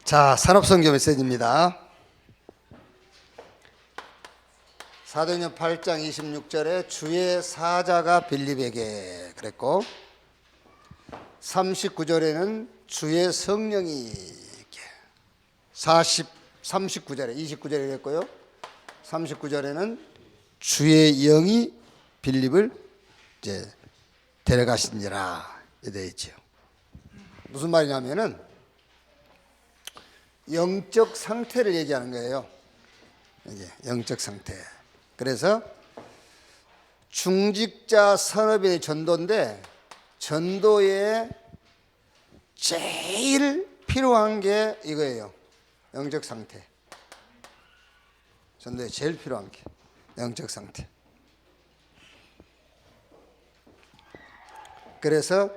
자, 산업선교 메시지입니다. 사도행전 8장 26절에 주의 사자가 빌립에게 그랬고, 39절에는 주의 성령이 39절에 29절에 그랬고요. 39절에는 주의 영이 빌립을 이제 데려가시니라 되어 있죠. 무슨 말이냐면은 영적 상태를 얘기하는 거예요. 이제 영적 상태. 그래서 중직자 산업인의 전도인데, 전도에 제일 필요한 게 이거예요. 영적 상태. 전도에 제일 필요한 게 영적 상태. 그래서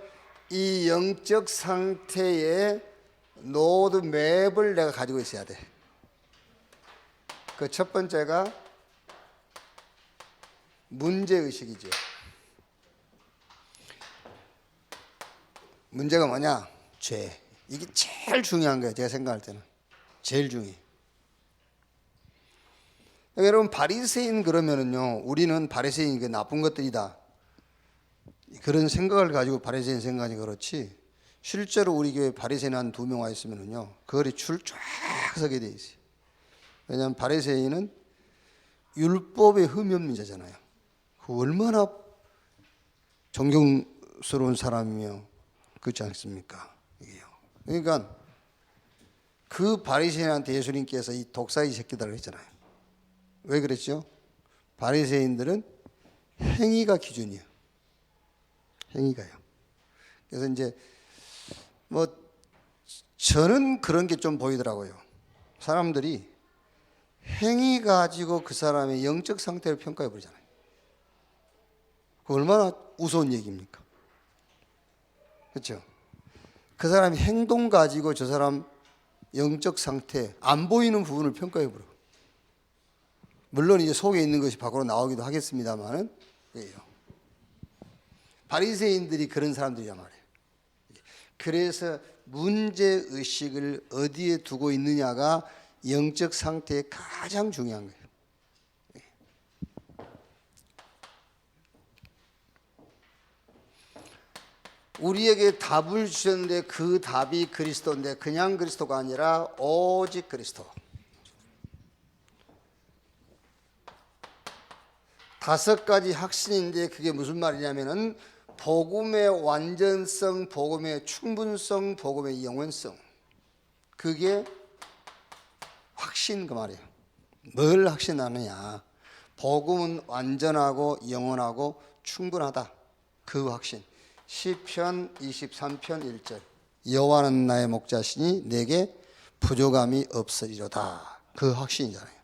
이 영적 상태의 노드 맵을 내가 가지고 있어야 돼. 그 첫 번째가 문제의식이죠. 문제가 뭐냐? 죄. 이게 제일 중요한 거예요. 제가 생각할 때는. 제일 중요해. 여러분, 바리새인 그러면은요, 우리는 바리새인이 그 나쁜 것들이다, 그런 생각을 가지고 바리새인 생각이 그렇지, 실제로 우리 교회 바리새인 한 2명 와 있으면은요, 그 거리 줄 쫙 서게 돼 있어요. 왜냐하면 바리새인은 율법의 흠이 없는 자잖아요. 그 얼마나 존경스러운 사람이며 그렇지 않습니까? 이게요. 그러니까 그 바리새인한테 예수님께서 이 독사의 새끼들 했잖아요. 왜 그랬죠? 바리새인들은 행위가 기준이에요. 행위가요. 그래서 이제 저는 그런 게 좀 보이더라고요. 사람들이 행위 가지고 그 사람의 영적 상태를 평가해 버리잖아요. 그 얼마나 우스운 얘기입니까? 그렇죠? 그 사람이 행동 가지고 저 사람 영적 상태, 안 보이는 부분을 평가해 버려. 물론 이제 속에 있는 것이 밖으로 나오기도 하겠습니다만은, 그래요. 바리새인들이 그런 사람들이란 말이에요. 그래서 문제의식을 어디에 두고 있느냐가 영적 상태에 가장 중요한 거예요. 우리에게 답을 주셨는데 그 답이 그리스도인데, 그냥 그리스도가 아니라 오직 그리스도. 5가지 확신인데 그게 무슨 말이냐면은 복음의 완전성, 복음의 충분성, 복음의 영원성. 그게 확신 그 말이에요. 뭘 확신하느냐? 복음은 완전하고 영원하고 충분하다. 그 확신. 시편 23편 1절. 여호와는 나의 목자시니 내게 부족함이 없으리로다. 그 확신이잖아요.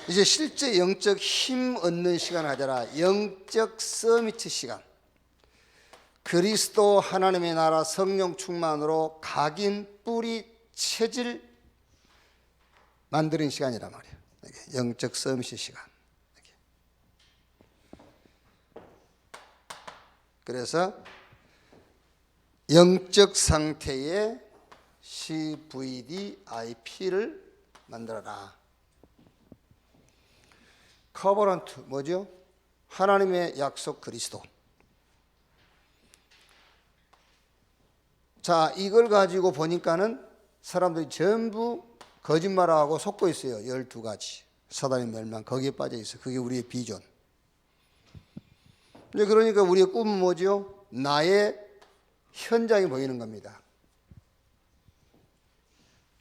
이제 실제 영적 힘 얻는 시간을 하자라. 영적 서미트 시간. 그리스도 하나님의 나라 성령 충만으로 각인 뿌리 체질 만드는 시간이란 말이에요. 영적 서밋의 시간. 그래서 영적 상태의 CVDIP를 만들어라. 커버넌트 뭐죠? 하나님의 약속 그리스도. 자, 이걸 가지고 보니까는 사람들이 전부 거짓말하고 속고 있어요. 12가지. 사단의 멸망, 거기에 빠져 있어요. 그게 우리의 비전. 그러니까 우리의 꿈은 뭐죠? 나의 현장이 보이는 겁니다.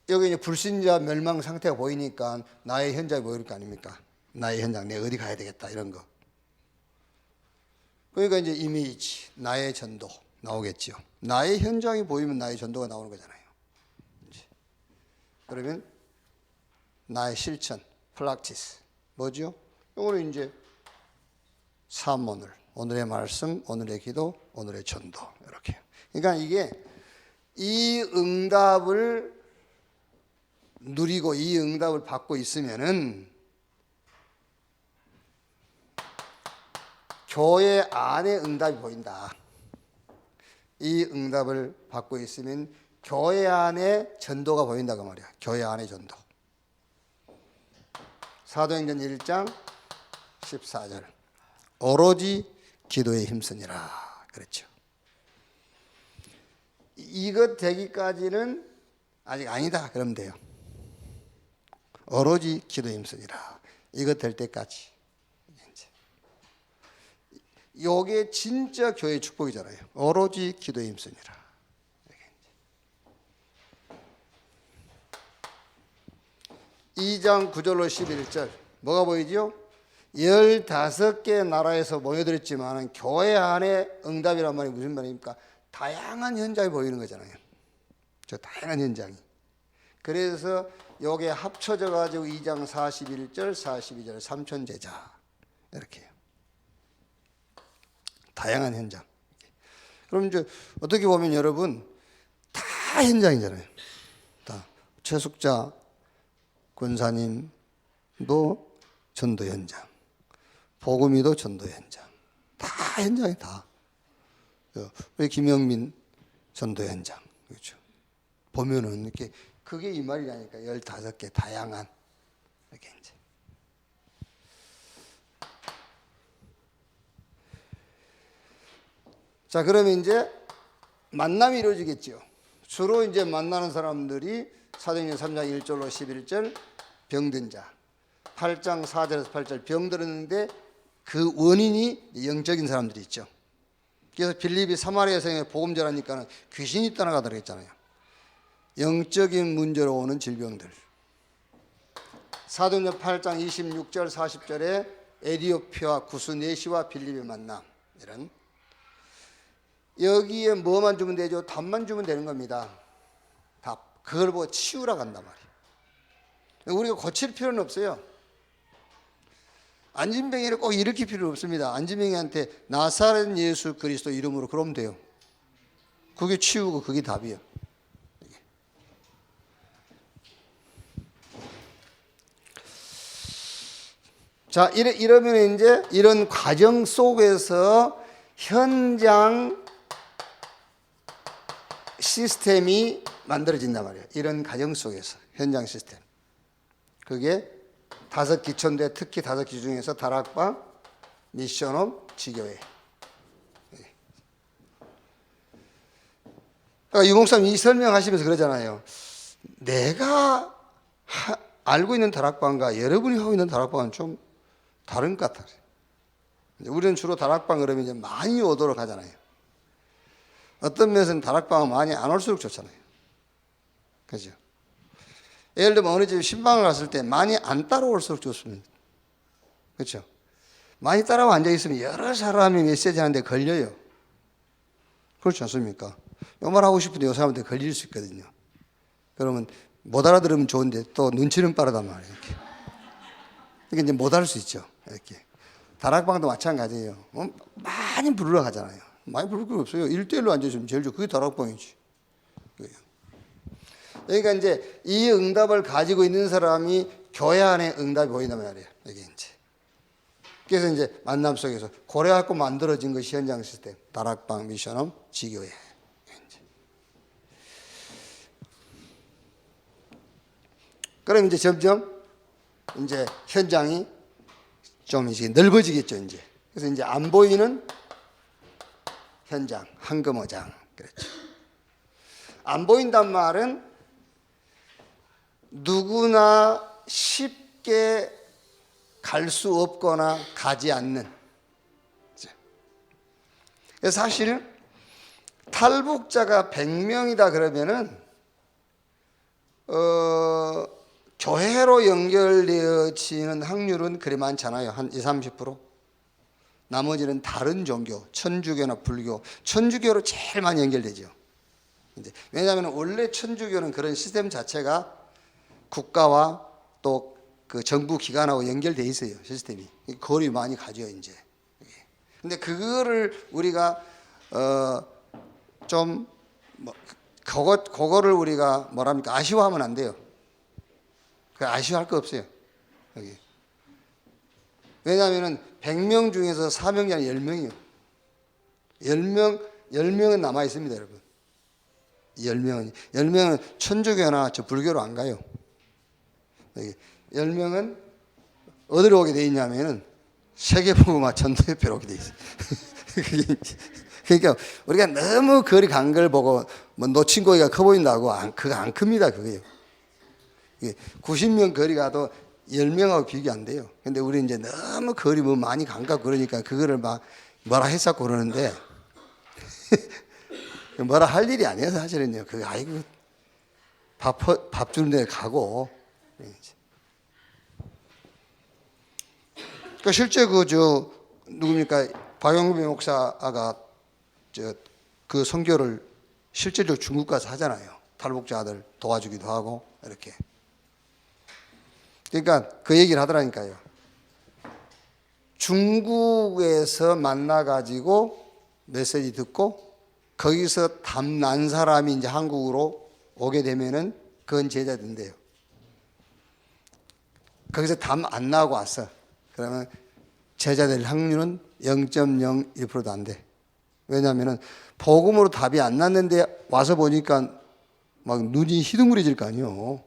여기 이제 불신자 멸망 상태가 보이니까 나의 현장이 보일 거 아닙니까? 나의 현장, 내가 어디 가야 되겠다, 이런 거. 그러니까 이제 이미지, 나의 전도 나오겠죠. 나의 현장이 보이면 나의 전도가 나오는 거잖아요. 그러면 나의 실천, 플락티스 뭐죠? 이거는 이제 사모늘, 오늘의 말씀, 오늘의 기도, 오늘의 전도, 이렇게. 그러니까 이게 이 응답을 누리고 이 응답을 받고 있으면은 교회 안에 응답이 보인다. 이 응답을 받고 있으면 교회 안에 전도가 보인다고 말이야. 교회 안에 전도. 사도행전 1장 14절. 오로지 기도에 힘쓰니라 그랬죠. 이것 되기까지는 아직 아니다 그러면 돼요. 오로지 기도에 힘쓰니라. 이것 될 때까지. 이게 진짜 교회의 축복이잖아요. 오로지 기도에 힘쓰니라. 2장 9절로 11절 뭐가 보이죠? 15개 나라에서 모여들었지만 교회 안에 응답이란 말이 무슨 말입니까? 다양한 현장이 보이는 거잖아요. 저 다양한 현장이. 그래서 요게 합쳐져 가지고 2장 41절 42절 삼천제자 이렇게 해요. 다양한 현장. 그럼 이제 어떻게 보면 여러분 다 현장이잖아요. 다 최숙자 권사님도 전도 현장, 복음이도 전도 현장, 다 현장이 다. 우리 김영민 전도 현장, 그렇죠? 보면은 이렇게 그게 이 말이라니까 15개 다양한 이렇게 이제. 자, 그러면 이제 만남이 이루어지겠죠. 주로 이제 만나는 사람들이 사도행전 3장 1절로 11절 병든 자, 8장 4절에서 8절 병들었는데 그 원인이 영적인 사람들이 있죠. 그래서 빌립이 사마리아 성에 복음 전하니까 귀신이 떠나가더라 했잖아요. 영적인 문제로 오는 질병들. 사도행전 8장 26절 40절에 에디오피아 구스 네시와 빌립의 만남 이런. 여기에 뭐만 주면 되죠? 답만 주면 되는 겁니다. 답. 그걸 보고 치우라고 한단 말이에요. 우리가 고칠 필요는 없어요. 안진뱅이를 꼭 일으킬 필요는 없습니다. 안진뱅이한테 나사렛 예수 그리스도 이름으로 그러면 돼요. 그게 치우고 그게 답이에요. 자, 이러면 이제 이런 과정 속에서 현장 시스템이 만들어진단 말이에요. 이런 과정 속에서 현장 시스템. 그게 5기초인데 특히 5기초 중에서 다락방, 미션업, 지교회. 그러니까 유목사님이 설명하시면서 그러잖아요. 내가 알고 있는 다락방과 여러분이 하고 있는 다락방은 좀 다른 것 같아요. 우리는 주로 다락방 그러면 이제 많이 오도록 하잖아요. 어떤 면에서는 다락방은 많이 안 올수록 좋잖아요. 그죠? 예를 들면 어느 집 신방을 갔을 때 많이 안 따라올수록 좋습니다. 그렇죠? 많이 따라와 앉아있으면 여러 사람이 메시지 하는데 걸려요. 그렇지 않습니까? 요 말 하고 싶은데 요 사람한테 걸릴 수 있거든요. 그러면 못 알아들으면 좋은데 또 눈치는 빠르단 말이에요. 이렇게. 그러니까 이제 못 할 수 있죠. 이렇게. 다락방도 마찬가지예요. 많이 부르러 가잖아요. 많이 부를 거 없어요. 1대1로 앉아있으면 제일 좋고 그게 다락방이지. 그러니까 이제 이 응답을 가지고 있는 사람이 교회 안에 응답이 보인단 말이에요. 이게 이제. 그래서 이제 만남 속에서 고려하고 만들어진 것이 현장 시스템. 다락방, 미션업, 지교회. 그럼 이제 점점 이제 현장이 좀 이제 넓어지겠죠, 이제. 그래서 이제 안 보이는 현장, 한금어장. 그렇죠. 안 보인단 말은 누구나 쉽게 갈 수 없거나 가지 않는. 그래서 사실 탈북자가 100명이다 그러면은 교회로 연결되어지는 확률은 그리 많잖아요. 한 20-30%. 나머지는 다른 종교, 천주교나 불교, 천주교로 제일 많이 연결되죠. 이제 왜냐하면 원래 천주교는 그런 시스템 자체가 국가와 또 그 정부 기관하고 연결돼 있어요. 시스템이 거리 많이 가죠 이제. 근데 그거를 우리가 좀 뭐 그거를 우리가 뭐랍니까 아쉬워하면 안 돼요. 그 아쉬워할 거 없어요. 여기. 왜냐하면은 100명 중에서 사명이 아니라 10명이요. 10명 10명은 남아 있습니다, 여러분. 10명은 천주교나 저 불교로 안 가요. 10명은 어디로 오게 돼 있냐면은 세계복음화 전도협회로 오게 돼 있어요. 그러니까 우리가 너무 거리 간 걸 보고 뭐 놓친 고기가 커 보인다고 그거 안 큽니다, 그거요. 90명 거리 가도 10명하고 비교 안 돼요. 근데 우리 이제 너무 거리 뭐 많이 간가 그러니까 그거를 막 뭐라 했었고 그러는데 뭐라 할 일이 아니에요, 사실은요. 아이고 밥 주는 데 가고. 그러니까 실제 누굽니까? 박영배 목사가 그 선교를 실제로 중국 가서 하잖아요. 탈북자들 도와주기도 하고 이렇게. 그러니까 그 얘기를 하더라니까요. 중국에서 만나가지고 메시지 듣고 거기서 답 난 사람이 이제 한국으로 오게 되면은 그건 제자 된대요. 거기서 답 안 나고 왔어. 그러면 제자 될 확률은 0.01%도 안 돼. 왜냐하면은 복음으로 답이 안 났는데 와서 보니까 막 눈이 희둥그레질 거 아니에요.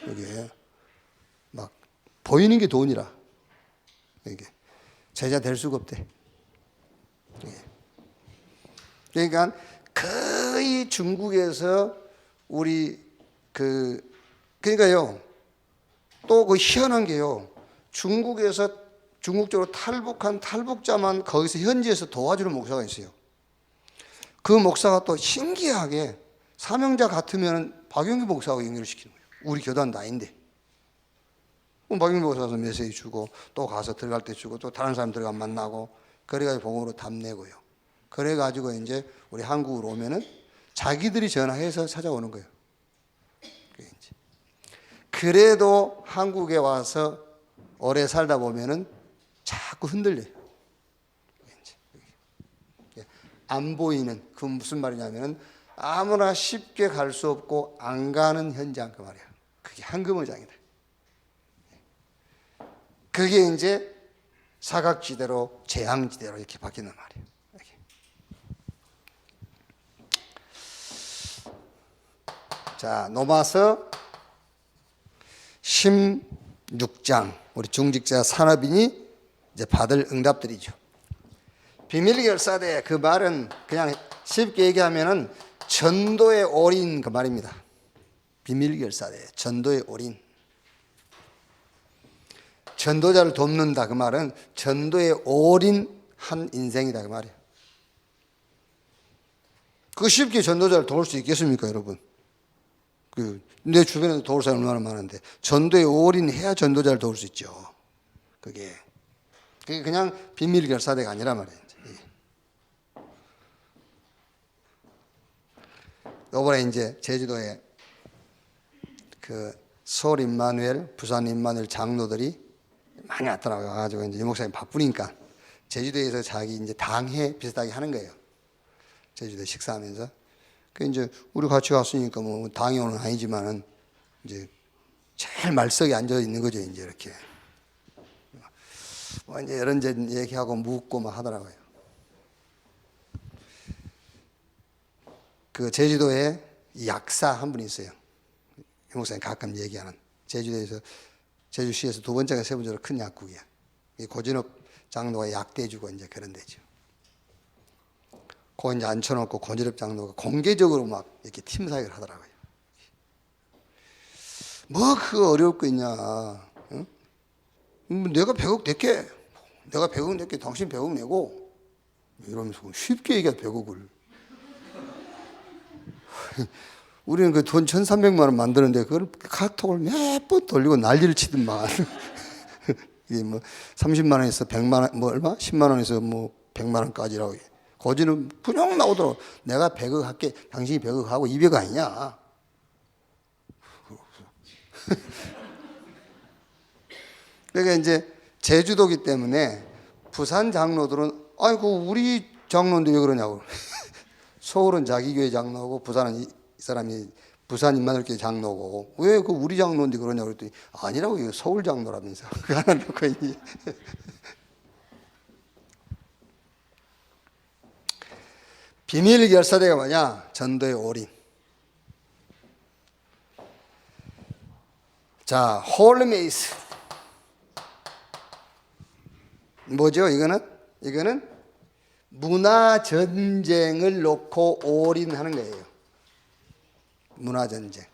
이게 막 보이는 게 돈이라. 이게 제자 될 수가 없대. 그러니까 거의 중국에서 우리 그러니까요. 또 그 희한한 게요. 중국에서 중국적으로 탈북한 탈북자만 거기서 현지에서 도와주는 목사가 있어요. 그 목사가 또 신기하게 사명자 같으면 박영규 목사하고 연결을 시키는 거예요. 우리 교단도 아닌데. 박영규 목사 가서 메시지 주고 또 가서 들어갈 때 주고 또 다른 사람 들어가 만나고 그래가지고 복음으로 답내고요. 그래가지고 이제 우리 한국으로 오면은 자기들이 전화해서 찾아오는 거예요. 그래도 한국에 와서 오래 살다 보면은 자꾸 흔들려요. 안 보이는, 그 무슨 말이냐면은 아무나 쉽게 갈 수 없고 안 가는 현장 그 말이야. 그게 황금어장이다. 그게 이제 사각지대로 재앙지대로 이렇게 바뀌는 말이에요. 자, 넘어서 16장 우리 중직자 산업인이 이제 받을 응답들이죠. 비밀결사대 그 말은 그냥 쉽게 얘기하면은 전도의 올인 그 말입니다. 비밀결사대 전도의 올인. 전도자를 돕는다 그 말은 전도에 올인한 인생이다 그 말이에요. 그 쉽게 전도자를 도울 수 있겠습니까, 여러분? 내 주변에도 도울 사람이 얼마나 많은데 전도에 올인해야 전도자를 도울 수 있죠. 그게 그냥 비밀 결사대가 아니란 말이에요. 이번에 이제 제주도에 그 서울 임마누엘, 부산 임마누엘 장로들이 많이 왔더라고요. 와가지고 이제 유 목사님 바쁘니까 제주도에서 자기 이제 당회 비슷하게 하는 거예요. 제주도 식사하면서. 그 이제 우리 같이 갔으니까 뭐 당회원은 아니지만은 이제 제일 말석에 앉아 있는 거죠. 이제 이렇게 뭐 이제 이런저런 얘기하고 묻고 막 하더라고요. 그 제주도에 약사 한 분이 있어요. 유 목사님 가끔 얘기하는 제주도에서 제주시에서 두 번째가 세 번째로 큰 약국이야. 고진업 장로가 약대주고 이제 그런 데죠. 그 이제 앉혀놓고 고진업 장로가 공개적으로 막 이렇게 팀 사역을 하더라고요. 뭐 그거 어려울 거 있냐? 응? 내가 100억 낼게. 내가 100억 낼게. 당신 100억 내고 이러면서 쉽게 얘기해 100억을. 우리는 그 돈 1,300만 원 만드는데 그걸 카톡을 몇 번 돌리고 난리를 치더만. 이게 뭐 30만 원에서 100만 원, 뭐 얼마? 10만 원에서 뭐 100만 원까지라고. 거지는 그냥 나오더라고. 내가 100억 할게. 당신이 100억 하고 200억 아니냐. 그러니까 이제 제주도기 때문에 부산 장로들은 아이고 우리 장로인데 왜 그러냐고. 서울은 자기 교회 장로고 부산은 이 사람이 부산 임마누엘교회 장로고 왜 그 우리 장로인데 그러냐고 그랬더니 아니라고 이거 서울 장로라면서. 그 하나 놓고 비밀 결사대가 뭐냐? 전도의 올인. 자, 홀리메이스. 뭐죠? 이거는 문화 전쟁을 놓고 올인하는 거예요. 문화 전쟁.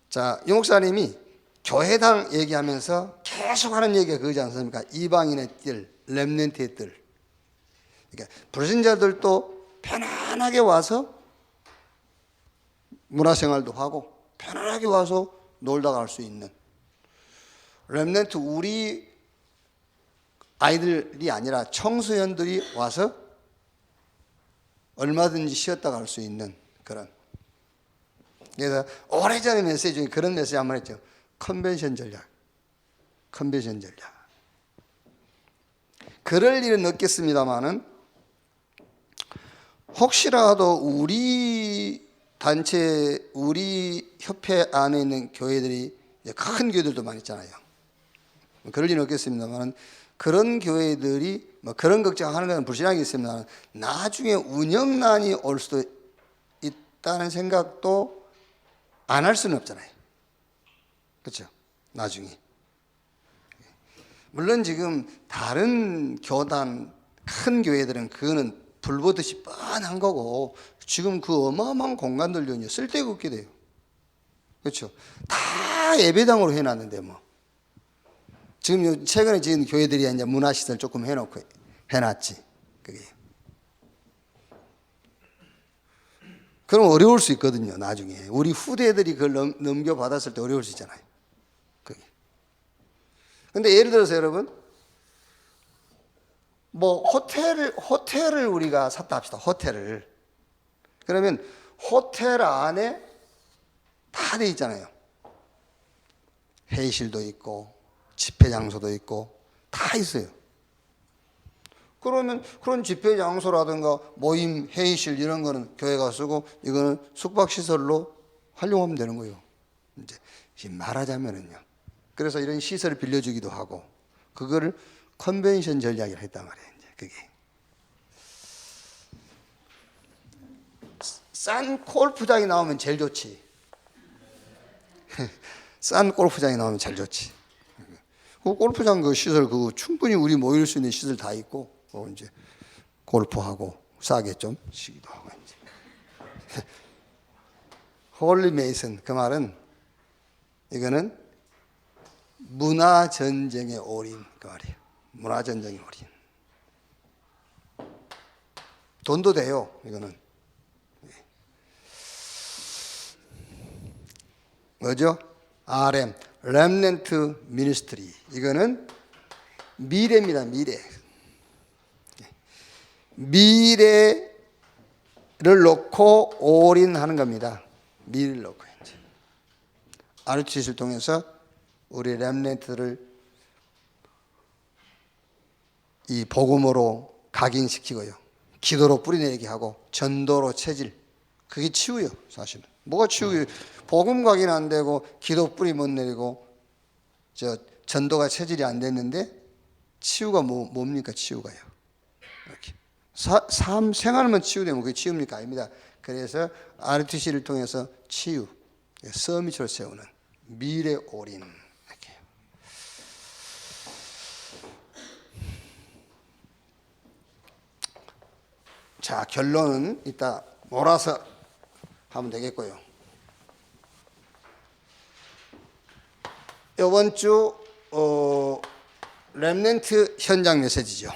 자, 유 목사님이 교회당 얘기하면서 계속 하는 얘기가 그거지 않습니까? 이방인의 뜰, 렘넌트의 뜰. 그러니까 불신자들도 편안하게 와서 문화생활도 하고 편안하게 와서 놀다 갈 수 있는 렘넌트, 우리 아이들이 아니라 청소년들이 와서 얼마든지 쉬었다 갈 수 있는 그런. 그래서 오래전에 메시지 중에 그런 메시지 한번 했죠. 컨벤션 전략. 컨벤션 전략. 그럴 일은 없겠습니다만은 혹시라도 우리 단체, 우리 협회 안에 있는 교회들이, 큰 교회들도 많이 있잖아요. 그럴 일은 없겠습니다만 그런 교회들이 뭐 그런 걱정하는 건 불신하겠습니다만 나중에 운영난이 올 수도 있다는 생각도 안 할 수는 없잖아요. 그렇죠? 나중에. 물론 지금 다른 교단, 큰 교회들은 그거는 불보듯이 뻔한 거고 지금 그 어마어마한 공간들도 쓸데가 없게 돼요. 그렇죠? 다 예배당으로 해놨는데 뭐. 지금 최근에 지은 교회들이 이제 문화시설 조금 해놓고 해놨지. 그게. 그럼 어려울 수 있거든요. 나중에 우리 후대들이 그걸 넘겨받았을 때 어려울 수 있잖아요. 그게. 근데 예를 들어서 여러분, 뭐 호텔을 우리가 샀다 합시다. 호텔을. 그러면 호텔 안에 다 돼 있잖아요. 회의실도 있고 집회 장소도 있고 다 있어요. 그러면 그런 집회 장소라든가 모임 회의실 이런 거는 교회가 쓰고 이거는 숙박시설로 활용하면 되는 거예요. 이제 말하자면은요. 그래서 이런 시설을 빌려주기도 하고 그거를 컨벤션 전략이라 했단 말이에요. 이제 그게 싼 골프장이 나오면 제일 좋지. 싼 골프장이 나오면 제일 좋지. 그 골프장 그 시설 그 충분히 우리 모일 수 있는 시설 다 있고 이제 골프하고 싸게 좀 쉬기도 하고 이제. 홀리 메이슨 그 말은 이거는 문화 전쟁의 올인 그 말이에요. 문화 전쟁의 올인. 돈도 돼요. 이거는 뭐죠? RM 렘넌트 미니스트리. 이거는 미래입니다. 미래를 놓고 올인하는 겁니다. 미래를 놓고 이제 RTC를 통해서 우리 렘넌트를 이 복음으로 각인시키고요. 기도로 뿌리내리게 하고 전도로 체질. 그게 치유예요. 사실은. 뭐가 치유예요? 복음 각인 안 되고 기도 뿌리 못 내리고 전도가 체질이 안 됐는데 치유가 뭡니까? 치유가요. 이렇게 삶 생활만 치유되면 그게 치유입니까? 아닙니다. 그래서 RTC를 통해서 치유, 서밋을 세우는 미래 올인 이렇게. 자, 결론은 이따 몰아서 하면 되겠고요. 이번 주 렘넌트 현장 메시지죠.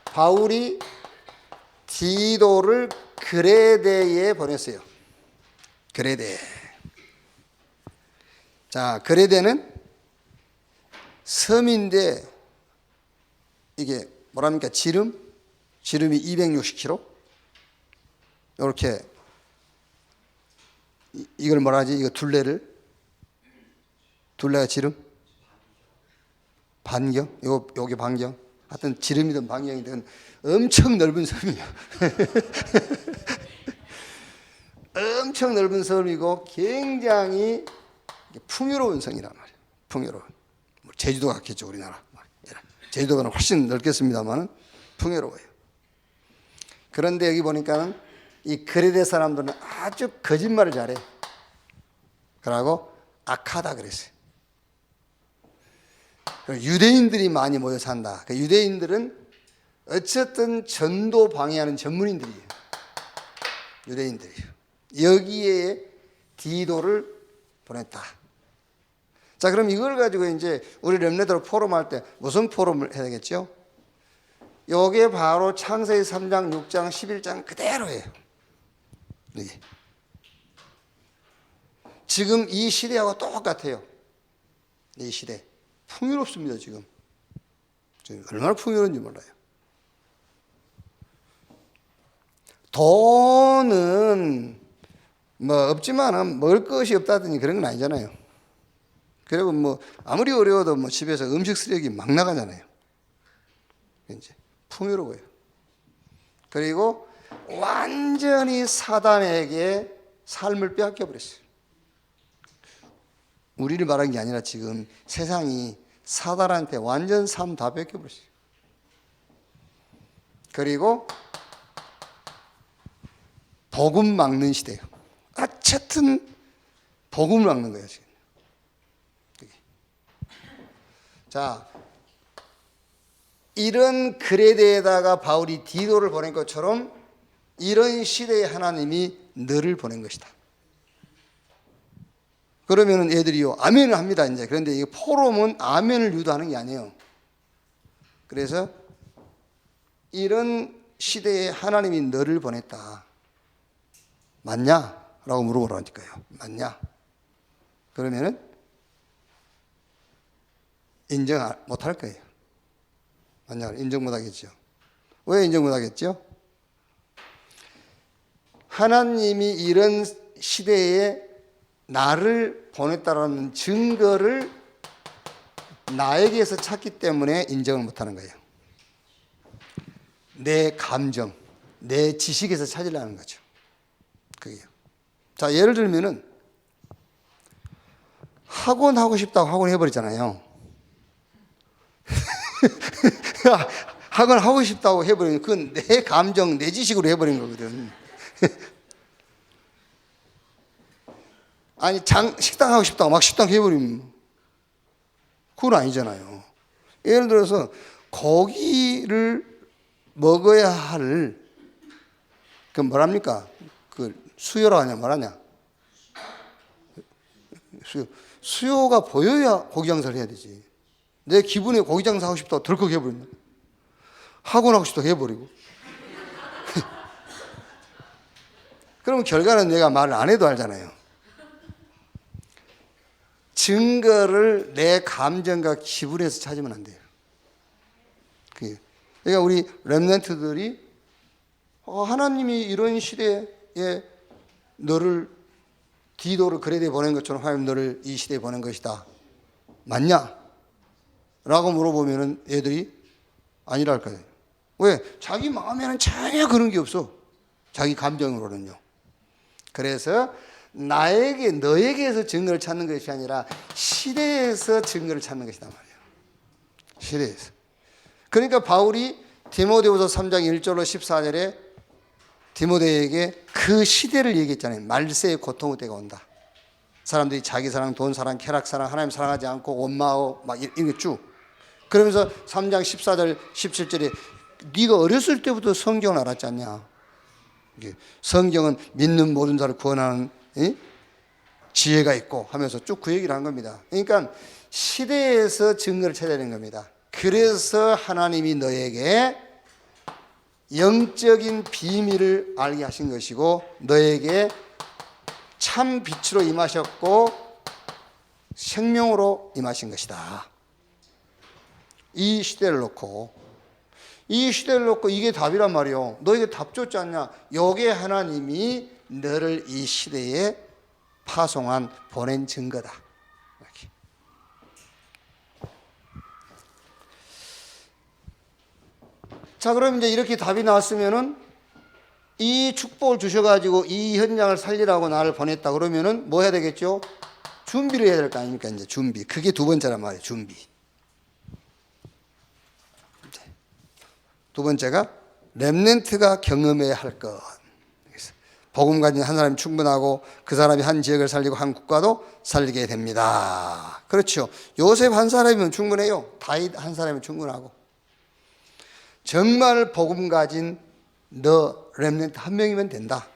바울이 디도를 그레데에 보냈어요. 그레데. 자, 그레데는 섬인데 이게 뭐랍니까? 지름이 260km. 이렇게 이걸 뭐라 하지? 이거 둘레가 지름? 반경? 요게 반경? 하여튼 지름이든 반경이든 엄청 넓은 섬이에요. 엄청 넓은 섬이고 굉장히 풍요로운 섬이란 말이에요. 풍요로운. 제주도 같겠죠, 우리나라. 제주도는 훨씬 넓겠습니다만 풍요로워요. 그런데 여기 보니까는 이 그레데 사람들은 아주 거짓말을 잘해. 그러고 악하다 그랬어요. 유대인들이 많이 모여 산다. 그 유대인들은 어쨌든 전도 방해하는 전문인들이에요. 유대인들이에요. 여기에 디도를 보냈다. 자, 그럼 이걸 가지고 이제 우리 렘네드로 포럼할 때 무슨 포럼을 해야 되겠죠? 요게 바로 창세기 3장, 6장, 11장 그대로예요. 이게. 지금 이 시대하고 똑같아요. 이 시대. 풍요롭습니다, 지금. 얼마나 풍요로운지 몰라요. 돈은 뭐 없지만은 먹을 것이 없다더니 그런 건 아니잖아요. 그리고 뭐 아무리 어려워도 뭐 집에서 음식 쓰레기 막 나가잖아요. 이제 풍요로워요. 그리고 완전히 사단에게 삶을 빼앗겨 버렸어요. 우리를 말한 게 아니라 지금 세상이 사단한테 완전 삶 다 뺏겨 버렸어요. 그리고 복음 막는 시대예요. 어쨌든 복음을 막는 거예요, 지금. 자, 이런 그레데에다가 바울이 디도를 보낸 것처럼 이런 시대에 하나님이 너를 보낸 것이다. 그러면은 애들이요 아멘을 합니다 이제. 그런데 이 포럼은 아멘을 유도하는 게 아니에요. 그래서 이런 시대에 하나님이 너를 보냈다. 맞냐? 라고 물어보라니까요. 맞냐? 그러면은 인정 못할 거예요. 맞냐? 인정 못하겠죠. 왜 인정 못하겠죠? 하나님이 이런 시대에 나를 보냈다라는 증거를 나에게서 찾기 때문에 인정을 못하는 거예요. 내 감정, 내 지식에서 찾으려는 거죠. 그게요. 자, 예를 들면은 학원 하고 싶다고 학원 해버리잖아요. 학원 하고 싶다고 해버리면 그건 내 감정, 내 지식으로 해버린 거거든. 아니 식당 하고 싶다고 막 식당 해버리면 그건 아니잖아요. 예를 들어서 고기를 먹어야 할 그 뭐랍니까? 그 수요라 하냐 말하냐? 수요가 보여야 고기 장사를 해야 되지. 내 기분에 고기 장사 하고 싶다고 덜컥 해버린다. 학원 하고 싶다고 해버리고. 그럼 결과는 내가 말을 안 해도 알잖아요. 증거를 내 감정과 기분에서 찾으면 안 돼요. 그러니까 우리 렘넌트들이 하나님이 이런 시대에 너를 디도를 그레데에 보낸 것처럼 하나님 너를 이 시대에 보낸 것이다. 맞냐? 라고 물어보면 애들이 아니라 할 거예요. 왜? 자기 마음에는 전혀 그런 게 없어. 자기 감정으로는요. 그래서 나에게 너에게서 증거를 찾는 것이 아니라 시대에서 증거를 찾는 것이다 말이에요. 시대에서. 그러니까 바울이 디모데후서 3장 1절로 14절에 디모데에게 그 시대를 얘기했잖아요. 말세의 고통의 때가 온다. 사람들이 자기 사랑, 돈 사랑, 쾌락 사랑, 하나님 사랑하지 않고 원망하고 막 이런 게 쭉. 그러면서 3장 14절 17절에 네가 어렸을 때부터 성경을 알았지 않냐. 성경은 믿는 모든 자를 구원하는 지혜가 있고 하면서 쭉 그 얘기를 한 겁니다. 그러니까 시대에서 증거를 찾아야 되는 겁니다. 그래서 하나님이 너에게 영적인 비밀을 알게 하신 것이고 너에게 참 빛으로 임하셨고 생명으로 임하신 것이다. 이 시대를 놓고 이게 답이란 말이요. 너에게 답 줬지 않냐? 요게 하나님이 너를 이 시대에 파송한 보낸 증거다. 이렇게. 자, 그럼 이제 이렇게 답이 나왔으면은 이 축복을 주셔가지고 이 현장을 살리라고 나를 보냈다 그러면은 뭐 해야 되겠죠? 준비를 해야 될 거 아닙니까? 이제 준비. 그게 두 번째란 말이에요. 준비. 두 번째가 렘넌트가 경험해야 할 것. 복음 가진 한 사람이 충분하고 그 사람이 한 지역을 살리고 한 국가도 살리게 됩니다. 그렇죠. 요셉 한 사람이면 충분해요. 다윗 한 사람이면 충분하고. 정말 복음 가진 너 렘넌트 한 명이면 된다.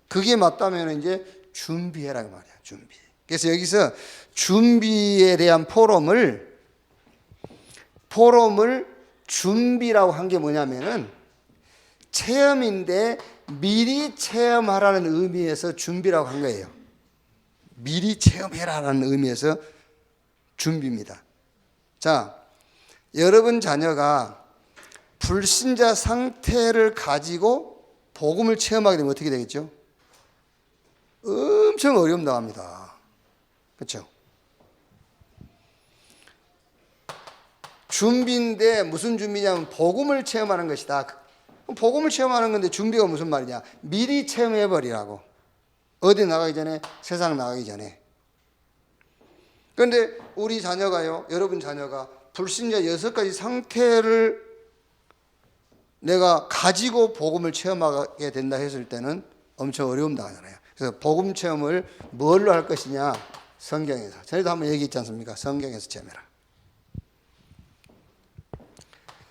그게 맞다면 이제 준비해라 그 말이야. 준비. 그래서 여기서 준비에 대한 포럼을 준비라고 한 게 뭐냐면은 체험인데 미리 체험하라는 의미에서 준비라고 한 거예요. 미리 체험해라라는 의미에서 준비입니다. 자, 여러분 자녀가 불신자 상태를 가지고 복음을 체험하게 되면 어떻게 되겠죠? 엄청 어려움 당합니다. 그렇죠? 준비인데 무슨 준비냐면 복음을 체험하는 것이다. 복음을 체험하는 건데 준비가 무슨 말이냐? 미리 체험해 버리라고. 어디 나가기 전에, 세상 나가기 전에. 그런데 우리 자녀가요, 여러분 자녀가 불신자 6가지 상태를 내가 가지고 복음을 체험하게 된다 했을 때는 엄청 어려움 당하잖아요. 그래서 복음 체험을 뭘로 할 것이냐? 성경에서. 전에도 한번 얘기했지 않습니까? 성경에서 체험해라.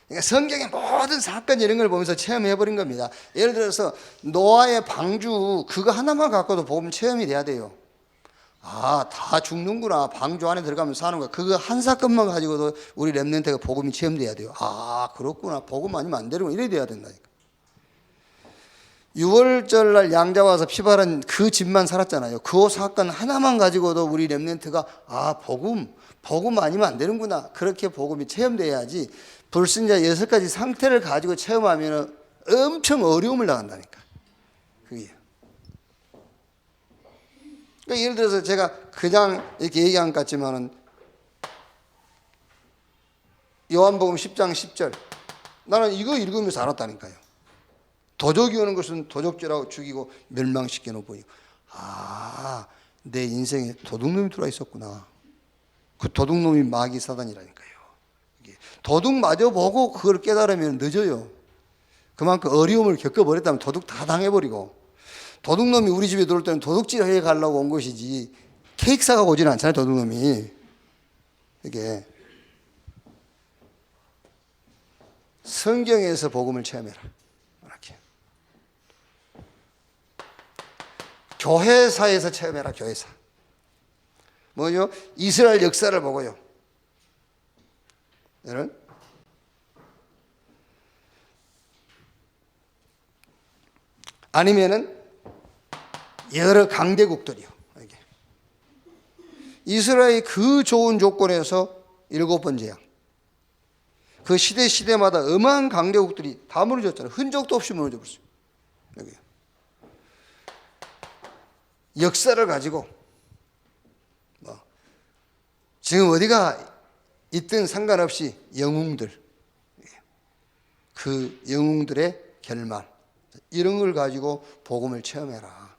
그러니까 성경의 모든 사건 이런 걸 보면서 체험해버린 겁니다. 예를 들어서 노아의 방주 그거 하나만 갖고도 복음 체험이 돼야 돼요. 아, 다 죽는구나. 방주 안에 들어가면 사는 거야. 그거 한 사건만 가지고도 우리 렘넌트가 복음이 체험돼야 돼요. 아, 그렇구나. 복음 아니면 안 되는 거 이래 돼야 된다니까. 6월절 날 양자 와서 피바른 그 집만 살았잖아요. 그 사건 하나만 가지고도 우리 렘넌트가 아, 복음 아니면 안 되는구나. 그렇게 복음이 체험돼야지. 불신자 6가지 상태를 가지고 체험하면 엄청 어려움을 당한다니까. 그게. 그러니까 예를 들어서 제가 그냥 이렇게 얘기한 것 같지만은 요한복음 10장 10절. 나는 이거 읽으면서 알았다니까요. 도적이 오는 것은 도적질하고 죽이고 멸망시켜 놓으니 아, 내 인생에 도둑놈이 들어와 있었구나. 그 도둑놈이 마귀 사단이라니까요. 도둑마저 보고 그걸 깨달으면 늦어요. 그만큼 어려움을 겪어버렸다면 도둑 다 당해버리고, 도둑놈이 우리 집에 들어올 때는 도둑질 해 가려고 온 것이지 케이크 사가고 오지는 않잖아요. 도둑놈이. 이게 성경에서 복음을 체험해라. 이렇게. 교회사에서 체험해라. 교회사. 뭐죠? 이스라엘 역사를 보고요. 여러분, 아니면은 여러 강대국들이요. 이게. 이스라엘 그 좋은 조건에서 7번 재앙. 그 시대마다 어마한 강대국들이 다 무너졌잖아요. 흔적도 없이 무너져 버렸어요. 여기. 역사를 가지고 지금 어디가 있든 상관없이 영웅들, 그 영웅들의 결말 이런 걸 가지고 복음을 체험해라.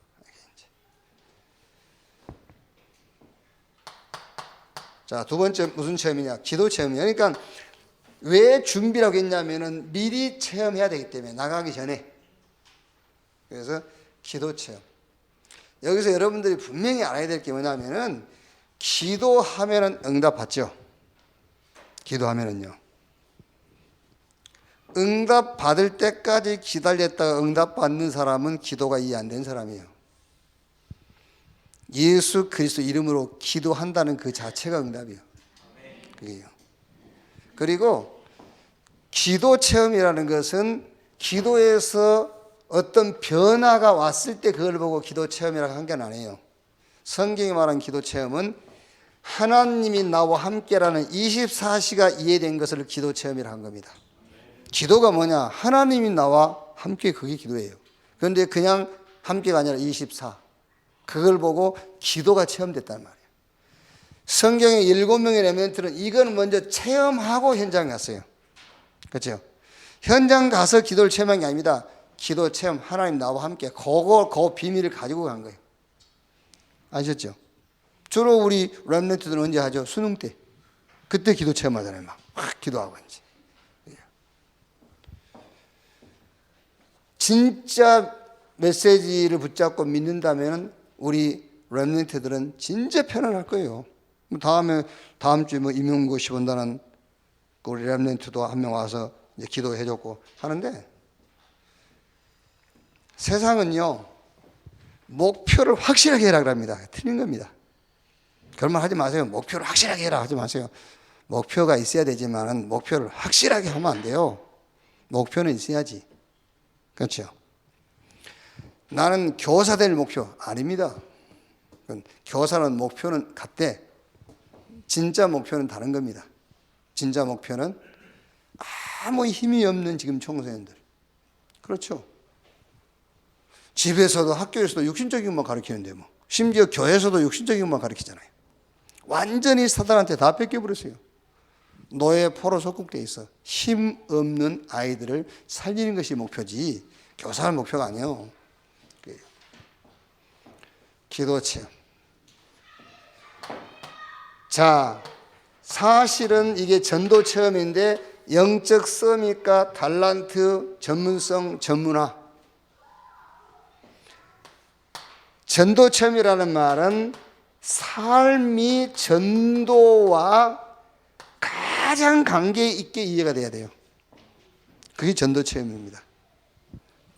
자, 두 번째 무슨 체험이냐? 기도 체험이에요. 그러니까 왜 준비라고 했냐면은 미리 체험해야 되기 때문에 나가기 전에. 그래서 기도 체험. 여기서 여러분들이 분명히 알아야 될 게 뭐냐면은 기도하면은 응답 받죠. 기도하면은요. 응답 받을 때까지 기다렸다가 응답 받는 사람은 기도가 이해 안 된 사람이에요. 예수 그리스도 이름으로 기도한다는 그 자체가 응답이에요. 그게요. 그리고 기도 체험이라는 것은 기도에서 어떤 변화가 왔을 때 그걸 보고 기도 체험이라고 한 게 아니에요. 성경이 말한 기도 체험은 하나님이 나와 함께라는 24시가 이해된 것을 기도 체험이라고 한 겁니다. 기도가 뭐냐? 하나님이 나와 함께, 그게 기도예요. 그런데 그냥 함께가 아니라 24. 그걸 보고 기도가 체험됐단 말이에요. 성경의 7명의 렘넌트는 이건 먼저 체험하고 현장 갔어요. 그렇죠? 현장 가서 기도를 체험한 게 아닙니다. 기도 체험, 하나님 나와 함께, 그 비밀을 가지고 간 거예요. 아셨죠? 주로 우리 렘넌트들은 언제 하죠? 수능 때. 그때 기도 체험하잖아요. 막 기도하고 이제. 진짜 메시지를 붙잡고 믿는다면 우리 렘넌트들은 진짜 편안할 거예요. 다음 주에 뭐 임용고 시본다는 우리 렘넌트도 한 명 와서 이제 기도해줬고 하는데, 세상은요 목표를 확실하게 해라 그럽니다. 틀린 겁니다. 그런 말 하지 마세요. 목표를 확실하게 해라 하지 마세요. 목표가 있어야 되지만 목표를 확실하게 하면 안 돼요. 목표는 있어야지. 그렇죠? 나는 교사 될 목표 아닙니다. 교사는 목표는 같대. 진짜 목표는 다른 겁니다. 진짜 목표는 아무 힘이 없는 지금 청소년들. 그렇죠? 집에서도 학교에서도 육신적인 것만 가르치는데 뭐. 심지어 교회에서도 육신적인 것만 가르치잖아요. 완전히 사단한테 다 뺏겨버렸어요. 노예 포로 속국돼 있어. 힘 없는 아이들을 살리는 것이 목표지 교사할 목표가 아니에요. 기도 체험. 자, 사실은 이게 전도 체험인데 영적 썸이니까 달란트, 전문성, 전문화. 전도 체험이라는 말은 삶이 전도와 가장 관계 있게 이해가 돼야 돼요. 그게 전도 체험입니다.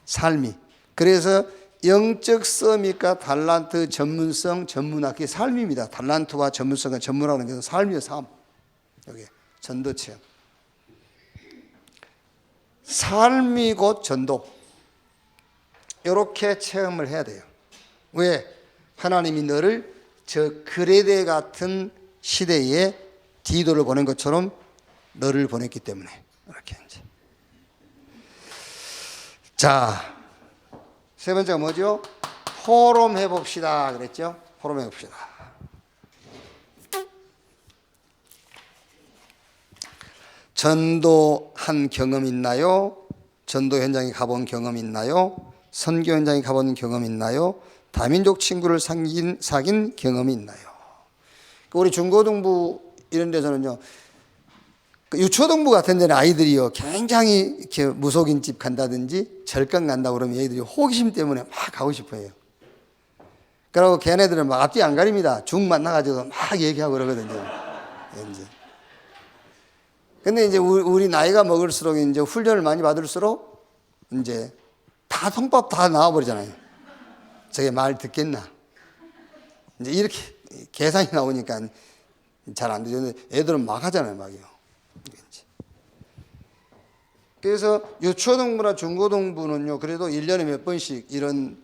삶이. 그래서 영적 썸이니까 달란트, 전문성, 전문화. 그게 삶입니다. 달란트와 전문성과 전문화라는 것은 삶이에요. 삶. 여기 전도 체험. 삶이 곧 전도. 이렇게 체험을 해야 돼요. 왜? 하나님이 너를 저 그레데 같은 시대에 디도를 보낸 것처럼 너를 보냈기 때문에 이렇게 이제. 자, 세 번째가 뭐죠? 포럼해 봅시다 그랬죠? 포럼해 봅시다. 전도한 경험 있나요? 전도 현장에 가본 경험 있나요? 선교 현장에 가본 경험 있나요? 다민족 친구를 사귄 경험이 있나요? 우리 중고등부 이런 데서는요, 유초등부 같은 데는 아이들이요 굉장히 이렇게 무속인집 간다든지 절강 간다고 그러면 얘들이 호기심 때문에 막 가고 싶어 해요. 그리고 걔네들은 막 앞뒤 안 가립니다. 중 만나가지고 막 얘기하고 그러거든요. 이제. 근데 이제 우리 나이가 먹을수록 이제 훈련을 많이 받을수록 이제 다 통밥 다 나와버리잖아요. 저게 말 듣겠나? 이제 이렇게 계산이 나오니까 잘 안 되죠. 애들은 막 하잖아요, 막이요. 그래서 유초등부나 중고등부는요, 그래도 1년에 몇 번씩 이런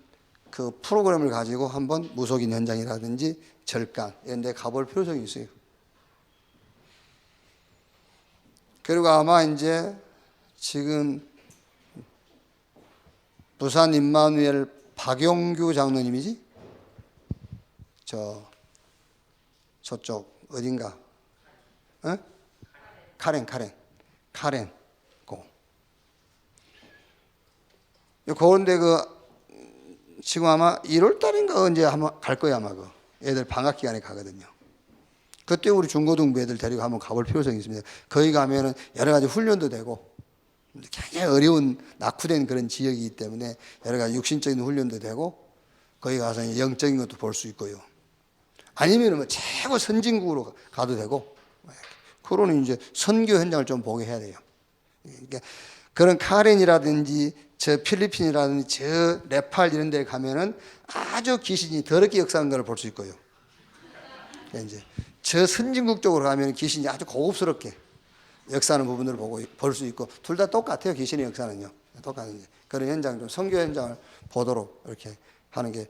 그 프로그램을 가지고 한번 무속인 현장이라든지 절강 이런 데 가볼 필요성이 있어요. 그리고 아마 이제 지금 부산 임마누엘 박용규 장로님이지? 저쪽 어딘가? 어? 카렌 고. 그런데 지금 아마 1월 달인가 언제 한번 갈 거야 아마 애들 방학 기간에 가거든요. 그때 우리 중고등부 애들 데리고 한번 가볼 필요성이 있습니다. 거기 가면은 여러 가지 훈련도 되고 굉장히 어려운 낙후된 그런 지역이기 때문에 여러 가지 육신적인 훈련도 되고 거기 가서 영적인 것도 볼 수 있고요. 아니면 뭐 최고 선진국으로 가도 되고 그러는 이제 선교 현장을 좀 보게 해야 돼요. 그러니까 그런 카렌이라든지 저 필리핀이라든지 저 네팔 이런 데 가면은 아주 귀신이 더럽게 역사하는 걸 볼 수 있고요. 이제 저 선진국 쪽으로 가면 귀신이 아주 고급스럽게 역사하는 부분들을 볼 수 있고 둘 다 똑같아요. 귀신의 역사는요. 똑같은 그런 현장 좀 선교 현장을 보도록 이렇게 하는 게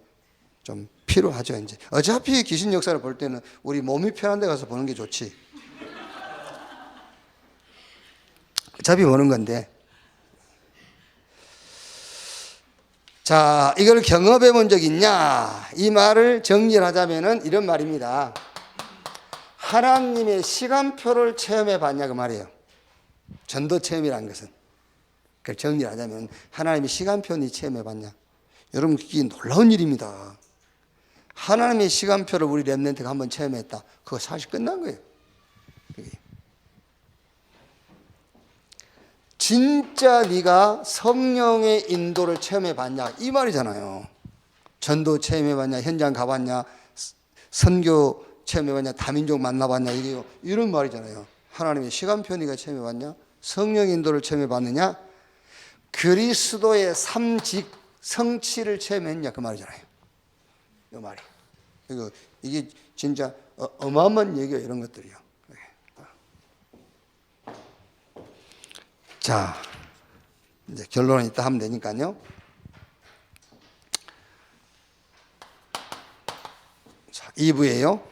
좀 필요하죠. 이제 어차피 귀신 역사를 볼 때는 우리 몸이 편한 데 가서 보는 게 좋지. 어차피 보는 건데. 자, 이걸 경험해 본 적 있냐? 이 말을 정리를 하자면은 이런 말입니다. 하나님의 시간표를 체험해 봤냐 그 말이에요. 전도 체험이라는 것은. 그걸 정리를 하자면 하나님의 시간표를 체험해 봤냐? 여러분 그게 놀라운 일입니다. 하나님의 시간표를 우리 렘넌트가 한번 체험했다. 그거 사실 끝난 거예요. 진짜 네가 성령의 인도를 체험해 봤냐 이 말이잖아요. 전도 체험해 봤냐, 현장 가봤냐, 선교 체험해 봤냐, 다민족 만나봤냐 이런 말이잖아요. 하나님의 시간표 네가 체험해 봤냐, 성령 인도를 체험해 봤느냐, 그리스도의 삼직 성취를 체험했냐 그 말이잖아요. 이 말이. 이게 진짜 어마어마한 얘기예요. 이런 것들이요. 자, 이제 결론은 이따 하면 되니까요. 자, 2부예요.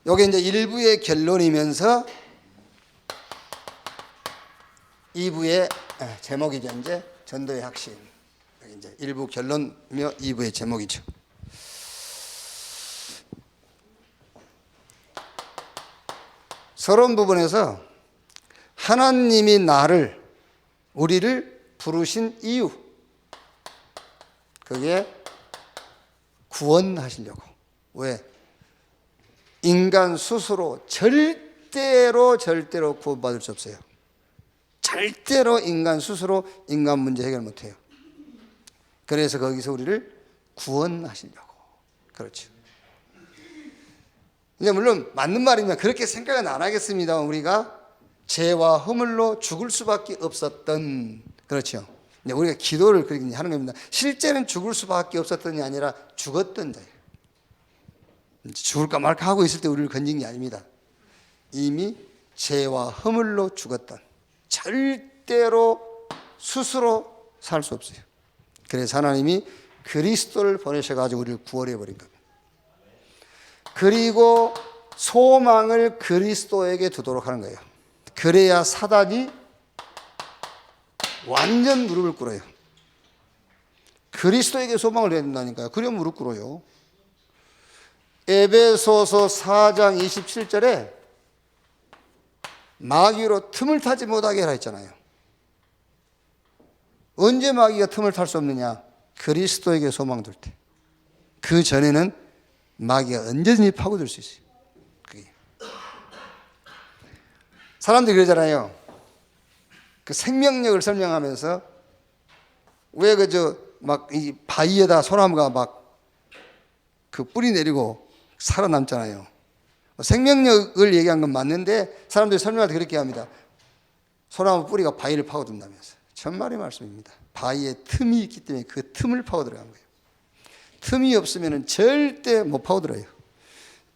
요게 이제 1부의 결론이면서 2부의 제목이죠. 이제 전도의 핵심. 이제 1부 결론이며 2부의 제목이죠. 서론 부분에서 하나님이 우리를 부르신 이유, 그게 구원하시려고. 왜? 인간 스스로 절대로 구원받을 수 없어요. 절대로 인간 스스로 인간 문제 해결 못해요. 그래서 거기서 우리를 구원하시려고. 그렇죠. 이제 물론 맞는 말이면 그렇게 생각은 안 하겠습니다. 우리가 죄와 허물로 죽을 수밖에 없었던, 그렇죠. 우리가 기도를 그렇게 하는 겁니다. 실제는 죽을 수밖에 없었던이 아니라 죽었던 자예요. 죽을까 말까 하고 있을 때 우리를 건진 게 아닙니다. 이미 죄와 허물로 죽었던, 절대로 스스로 살 수 없어요. 그래서 하나님이 그리스도를 보내셔가지고 우리를 구원해버린 겁니다. 그리고 소망을 그리스도에게 두도록 하는 거예요. 그래야 사단이 완전 무릎을 꿇어요. 그리스도에게 소망을 해야 된다니까요. 그래야 무릎 꿇어요. 에베소서 4장 27절에 마귀로 틈을 타지 못하게 하라 했잖아요. 언제 마귀가 틈을 탈 수 없느냐? 그리스도에게 소망 둘 때. 그 전에는 마귀가 언제든지 파고들 수 있어요. 그게. 사람들이 그러잖아요. 그 생명력을 설명하면서 왜 이 바위에다 소나무가 막 그 뿌리 내리고 살아남잖아요. 생명력을 얘기한 건 맞는데 사람들이 설명할 때 그렇게 합니다. 소나무 뿌리가 바위를 파고든다면서. 정말의 말씀입니다. 바위에 틈이 있기 때문에 그 틈을 파고 들어간 거예요. 틈이 없으면 절대 못 파고 들어요.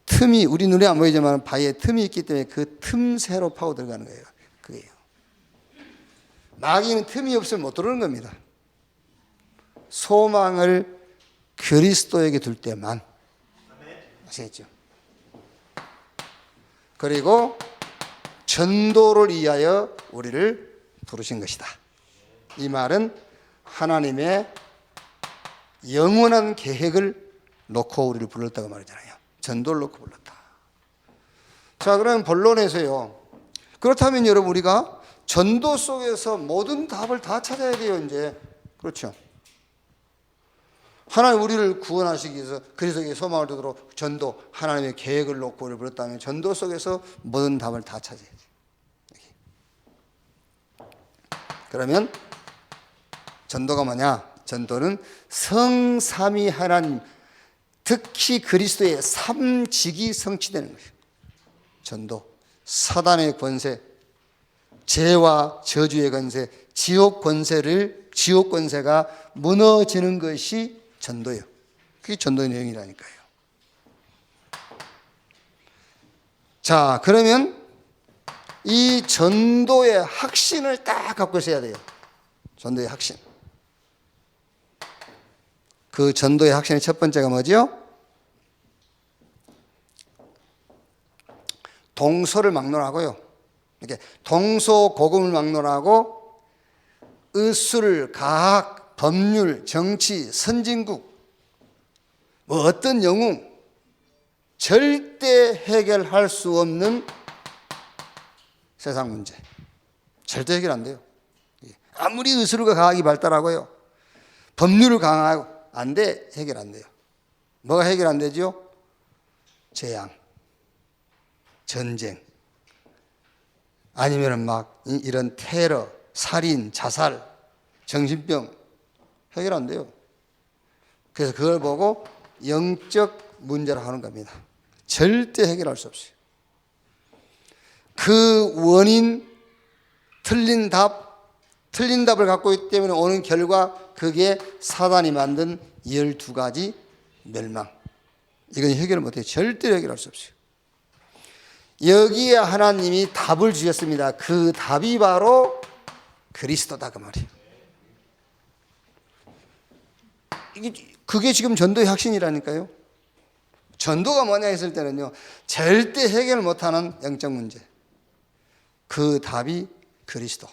틈이 우리 눈에 안 보이지만 바위에 틈이 있기 때문에 그 틈새로 파고 들어가는 거예요. 그게요. 마귀는 틈이 없으면 못 들어오는 겁니다. 소망을 그리스도에게 둘 때만. 아시겠죠? 그리고 전도를 위하여 우리를 부르신 것이다. 이 말은 하나님의 영원한 계획을 놓고 우리를 불렀다고 말하잖아요. 전도를 놓고 불렀다. 자, 그럼 본론에서요. 그렇다면 여러분, 우리가 전도 속에서 모든 답을 다 찾아야 돼요, 이제. 그렇죠. 하나님 우리를 구원하시기 위해서 그리스도에게 소망을 두도록 전도, 하나님의 계획을 놓고 우리를 불렀다면 전도 속에서 모든 답을 다 찾아야 돼요. 그러면 전도가 뭐냐? 전도는 성삼위 하나님, 특히 그리스도의 삼직이 성취되는 거예요. 전도, 사단의 권세, 죄와 저주의 권세, 지옥 권세가 무너지는 것이 전도예요. 그게 전도의 내용이라니까요. 자, 그러면 이 전도의 확신을 딱 갖고 있어야 돼요. 전도의 확신. 그 전도의 확신의 첫 번째가 뭐죠? 동서를 막론하고요. 이렇게 동서고금을 막론하고 의술, 과학, 법률, 정치, 선진국, 뭐 어떤 영웅 절대 해결할 수 없는 세상 문제. 절대 해결 안 돼요. 아무리 의술과 과학이 발달하고요. 법률을 강화하고 안 돼. 해결 안 돼요. 뭐가 해결 안 되죠? 재앙, 전쟁, 아니면은 막 이런 테러, 살인, 자살, 정신병 해결 안 돼요. 그래서 그걸 보고 영적 문제라 하는 겁니다. 절대 해결할 수 없어요. 그 원인, 틀린 답을 갖고 있기 때문에 오는 결과, 그게 사단이 만든 12가지 멸망. 이건 해결을 못해요. 절대 해결할 수 없어요. 여기에 하나님이 답을 주셨습니다. 그 답이 바로 그리스도다 그 말이에요. 그게 지금 전도의 핵심이라니까요. 전도가 뭐냐 했을 때는요, 절대 해결 못하는 영적 문제, 그 답이 그리스도.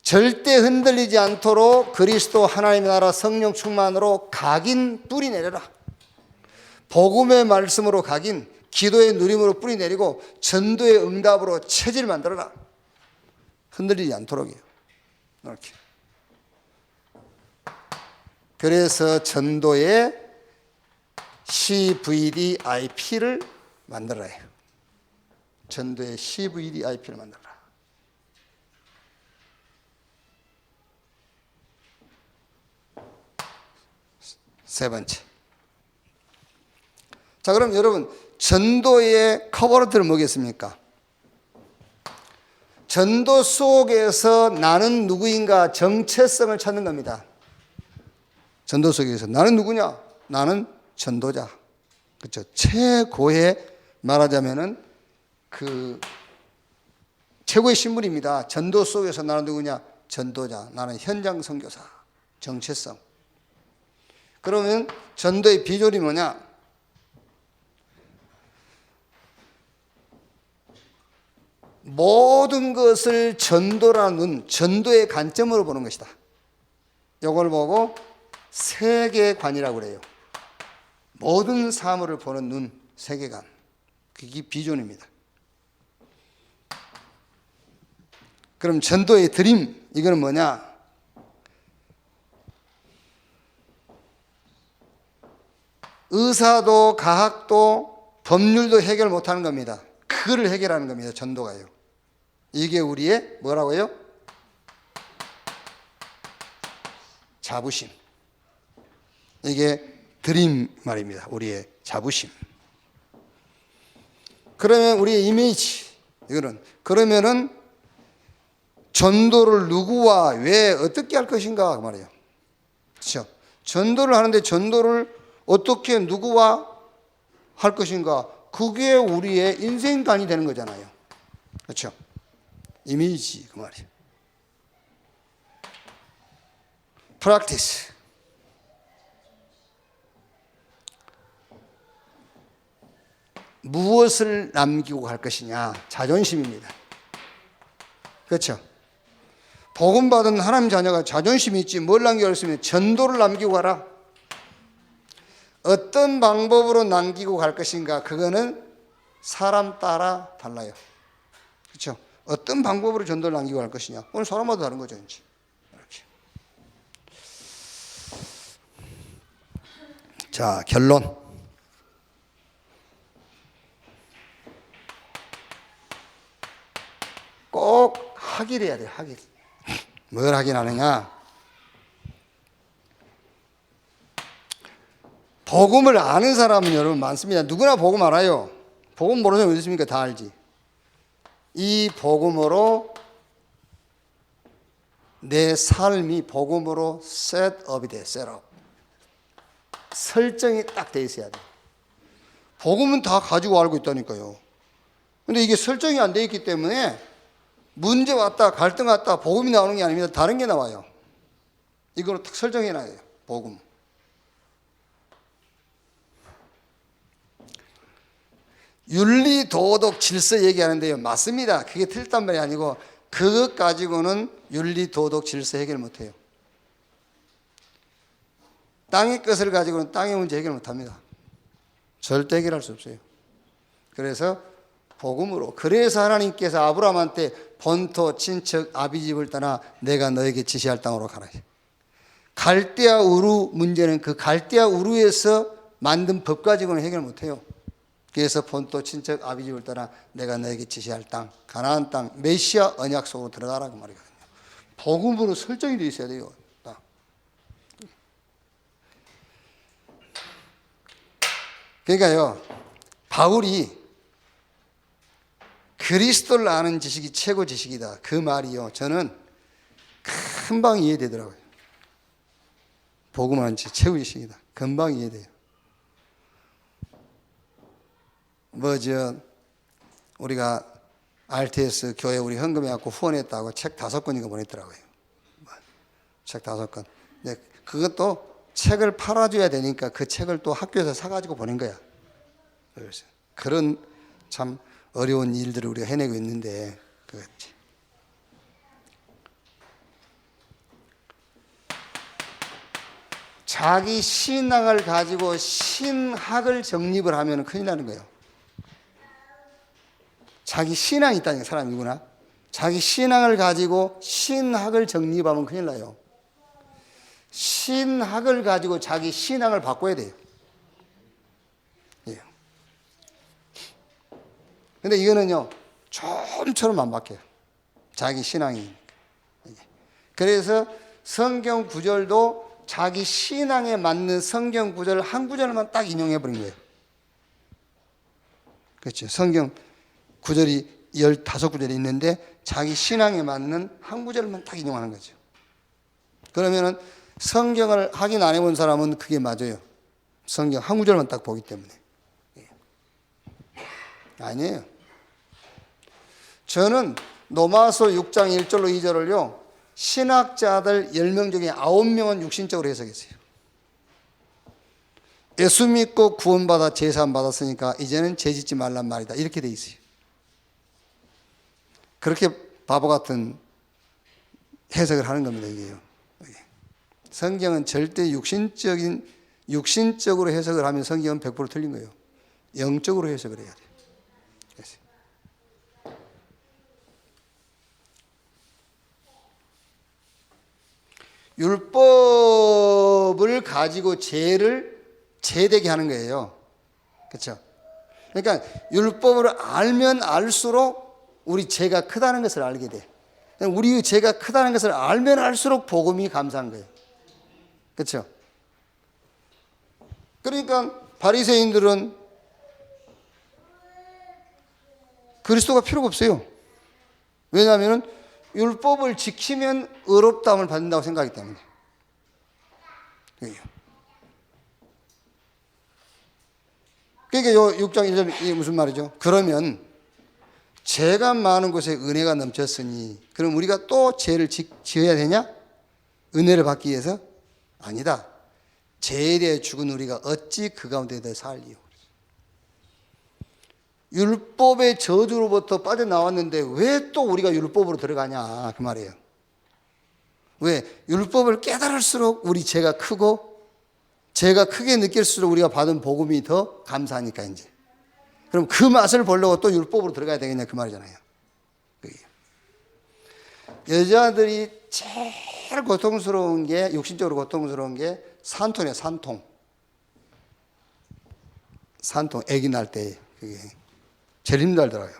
절대 흔들리지 않도록 그리스도 하나님의 나라 성령 충만으로 각인 뿌리 내려라. 복음의 말씀으로 각인, 기도의 누림으로 뿌리 내리고 전도의 응답으로 체질 만들어라. 흔들리지 않도록이요. 이렇게. 그래서 전도의 CVDIP를 만들어야 해요. 전도의 CVDIP를 만들어라. 세 번째. 자, 그럼 여러분, 전도의 커버노트는 뭐겠습니까? 전도 속에서 나는 누구인가 정체성을 찾는 겁니다. 전도 속에서 나는 누구냐? 나는 전도자. 그렇죠. 최고의 말하자면은 그 최고의 신분입니다. 전도 속에서 나는 누구냐? 전도자. 나는 현장 선교사. 정체성. 그러면 전도의 비결이 뭐냐? 모든 것을 전도라는 눈, 전도의 관점으로 보는 것이다. 이걸 보고 세계관이라고 그래요. 모든 사물을 보는 눈, 세계관. 그게 비전입니다. 그럼 전도의 드림, 이거는 뭐냐? 의사도 과학도 법률도 해결 못하는 겁니다. 그거를 해결하는 겁니다. 전도가요. 이게 우리의 뭐라고요? 자부심. 이게 드림 말입니다. 우리의 자부심. 그러면 우리의 이미지, 이거는 그러면은 전도를 누구와 왜 어떻게 할 것인가 그 말이에요. 그렇죠? 전도를 하는데 전도를 어떻게 누구와 할 것인가, 그게 우리의 인생관이 되는 거잖아요. 그렇죠? 이미지 그 말이에요. 프랙티스. 무엇을 남기고 갈 것이냐? 자존심입니다. 그렇죠? 복음 받은 하나님 자녀가 자존심이 있지 뭘 남기고 있으면 전도를 남기고 가라. 어떤 방법으로 남기고 갈 것인가, 그거는 사람 따라 달라요. 그렇죠? 어떤 방법으로 전도를 남기고 갈 것이냐, 오늘 사람마다 다른 거죠. 이제 이렇게. 자, 결론. 꼭 확인해야 돼요. 확인. 뭘 확인하느냐? 복음을 아는 사람은 여러분 많습니다. 누구나 복음 알아요. 복음 모르는 사람 어디 있습니까? 다 알지. 이 복음으로 내 삶이 복음으로 셋업이 돼. 셋업. 설정이 딱 돼 있어야 돼. 복음은 다 가지고 알고 있다니까요. 근데 이게 설정이 안 돼 있기 때문에 문제 왔다, 갈등 왔다, 복음이 나오는 게 아닙니다. 다른 게 나와요. 이걸 딱 설정해 놔야 돼요. 복음. 윤리, 도덕, 질서 얘기하는데요. 맞습니다. 그게 틀렸단 말이 아니고 그것 가지고는 윤리, 도덕, 질서 해결 못해요. 땅의 것을 가지고는 땅의 문제 해결 못합니다. 절대 해결할 수 없어요. 그래서 복음으로, 그래서 하나님께서 아브라함한테 본토, 친척, 아비집을 떠나 내가 너에게 지시할 땅으로 가라. 갈대아 우루 문제는 그 갈대아 우루에서 만든 법 가지고는 해결 못해요. 그래서 본토 친척 아비집을 떠나 내가 너에게 지시할 땅 가나안 땅 메시아 언약 속으로 들어가라고 말이거든요. 복음으로 설정이 되어 있어야 돼요. 그러니까요, 바울이 그리스도를 아는 지식이 최고 지식이다, 그 말이요, 저는 금방 이해되더라고요. 복음을 아는 지식이 최고 지식이다, 금방 이해돼요. 우리가 RTS 교회 우리 헌금해갖고 후원했다고 책 5권인가 보냈더라고요. 책 5권. 근데 그것도 책을 팔아줘야 되니까 그 책을 또 학교에서 사가지고 보낸 거야. 그래서 그런 참 어려운 일들을 우리가 해내고 있는데, 그렇지. 자기 신앙을 가지고 신학을 정립을 하면 큰일 나는 거예요. 자기 신앙이 있다니까, 사람이구나. 자기 신앙을 가지고 신학을 정립하면 큰일 나요. 신학을 가지고 자기 신앙을 바꿔야 돼요. 예. 근데 이거는요, 좀처럼 안 바뀌어요. 자기 신앙이니까. 그래서 성경 구절도 자기 신앙에 맞는 성경 구절 한 구절만 딱 인용해 버린 거예요. 그렇죠. 성경 구절이 15구절이 있는데 자기 신앙에 맞는 한 구절만 딱 인용하는 거죠. 그러면은 성경을 확인 안 해본 사람은 그게 맞아요. 성경 한 구절만 딱 보기 때문에. 아니에요. 저는 로마서 6장 1절로 2절을요, 신학자들 10명 중에 9명은 육신적으로 해석했어요. 예수 믿고 구원받아 제사함 받았으니까 이제는 죄짓지 말란 말이다, 이렇게 돼 있어요. 그렇게 바보 같은 해석을 하는 겁니다, 이게요. 성경은 절대 육신적으로 해석을 하면 성경은 100% 틀린 거예요. 영적으로 해석을 해야 돼요. 율법을 가지고 죄를 죄되게 하는 거예요. 그렇죠? 그러니까 율법을 알면 알수록 우리 죄가 크다는 것을 알게 돼. 우리 죄가 크다는 것을 알면 알수록 복음이 감사한 거예요. 그렇죠? 그러니까 바리새인들은 그리스도가 필요가 없어요. 왜냐하면 율법을 지키면 의롭다함을 받는다고 생각하기 때문에. 그러니까 요 6장 1절 이게 무슨 말이죠? 그러면 죄가 많은 곳에 은혜가 넘쳤으니 그럼 우리가 또 죄를 지어야 되냐? 은혜를 받기 위해서? 아니다. 죄에 대해 죽은 우리가 어찌 그 가운데 더 살리요? 율법의 저주로부터 빠져나왔는데 왜 또 우리가 율법으로 들어가냐, 그 말이에요. 왜? 율법을 깨달을수록 우리 죄가 크고 죄가 크게 느낄수록 우리가 받은 복음이 더 감사하니까 이제. 그럼 그 맛을 보려고 또 율법으로 들어가야 되겠냐, 그 말이잖아요. 여자들이 제일 고통스러운 게, 육신적으로 고통스러운 게 산통이에요, 산통. 산통, 아기 날 때 그게 제일 힘들더라고요.